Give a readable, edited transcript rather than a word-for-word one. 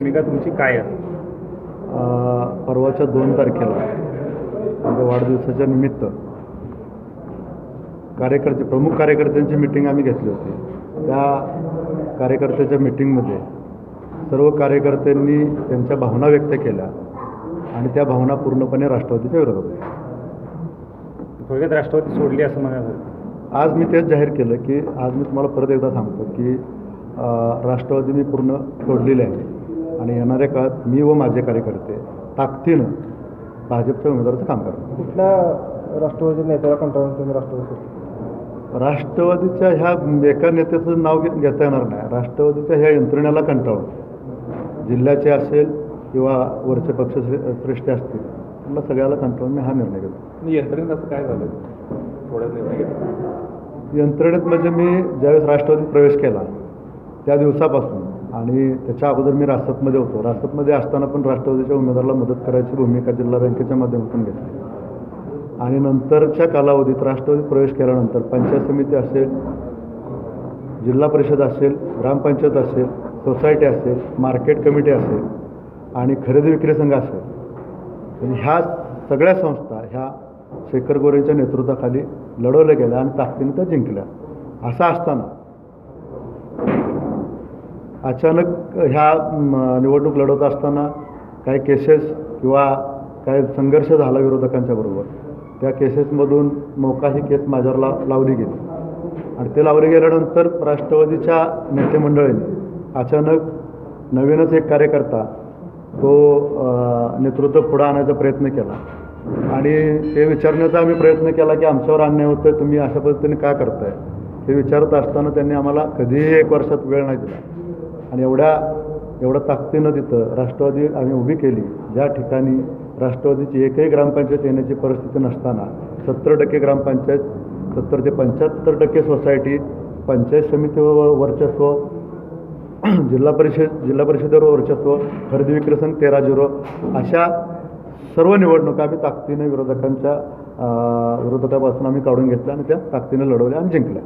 भूमिका तुमची काय आहे? परवाच्या 2 तारखेला माझ्या वाढदिवसाच्या निमित्त प्रमुख कार्यकर्त्यांची मीटिंग आम्ही घेतली होती. त्या कार्यकर्त्याच्या मीटिंगमध्ये सर्व कार्यकर्त्यांनी त्यांच्या भावना व्यक्त केल्या आणि त्या भावना पूर्णपणे राष्ट्रवादीच्या विरोधात होत्या. थोडक्यात राष्ट्रवादी सोडली असं म्हणाल? आज मी तेच जाहीर केलं की आज मी तुम्हाला परत एकदा सांगतो की राष्ट्रवादी मी पूर्ण सोडलेली आहे आणि येणाऱ्या काळात मी व माझे कार्यकर्ते ताकदीनं भाजपच्या उमेदवाराचं काम करणार. कुठल्या राष्ट्रवादी नेत्याला कंटाळून तुम्ही राष्ट्रवादीच्या ह्या एका नेत्याचं नाव घेता येणार नाही. राष्ट्रवादीच्या ह्या यंत्रणेला कंटाळून, जिल्ह्याचे असेल किंवा वरचे पक्षश्रेष्ठी असतील, त्यांना सगळ्याला कंटाळून मी हा निर्णय घेतो. यंत्रणेत असं काय झालं थोड्याच निर्णय घेतला? यंत्रणेत म्हणजे मी ज्यावेळेस राष्ट्रवादीत प्रवेश केला त्या दिवसापासून आणि त्याच्या अगोदर मी रासपमध्ये होतो. रासपमध्ये असताना पण राष्ट्रवादीच्या उमेदवाराला मदत करायची भूमिका जिल्हा बँकेच्या माध्यमातून घेतली आणि नंतरच्या कालावधीत राष्ट्रवादीत प्रवेश केल्यानंतर पंचायत समिती असेल, जिल्हा परिषद असेल, ग्रामपंचायत असेल, सोसायटी असेल, मार्केट कमिटी असेल आणि खरेदी विक्री संघ असेल, आणि ह्या सगळ्या संस्था ह्या शेखर गोरेंच्या नेतृत्वाखाली लढवल्या गेल्या आणि ताकदीने त्या जिंकल्या. असं असताना अचानक ह्या निवडणूक लढवत असताना काही केसेस किंवा काही संघर्ष झाला विरोधकांच्या बरोबर. त्या केसेसमधून मोका ही केस माझ्यावर लावली गेली आणि ते लावले गेल्यानंतर राष्ट्रवादीच्या नेतेमंडळींनी अचानक नवीनच एक कार्यकर्ता तो नेतृत्व पुढं आणायचा प्रयत्न केला आणि ते विचारण्याचा आम्ही प्रयत्न केला की आमच्यावर अन्याय होतोय, तुम्ही अशा पद्धतीने का करताय, हे विचारत असताना त्यांनी आम्हाला कधीही 1 वर्षात वेळ नाही दिला आणि एवढ्या ताकदीनं तिथं राष्ट्रवादी आम्ही उभी केली. ज्या ठिकाणी राष्ट्रवादीची एकही ग्रामपंचायत येण्याची परिस्थिती नसताना 70% ग्रामपंचायत, 70 ते 75% सोसायटी, पंचायत समितीवर वर्चस्व, जिल्हा परिषदेवर वर्चस्व, खरेदी विक्री संघ 13-0, अशा सर्व निवडणुका आम्ही ताकदीनं विरोधकापासून आम्ही काढून घेतल्या आणि त्या ताकदीनं लढवल्या आणि जिंकल्या.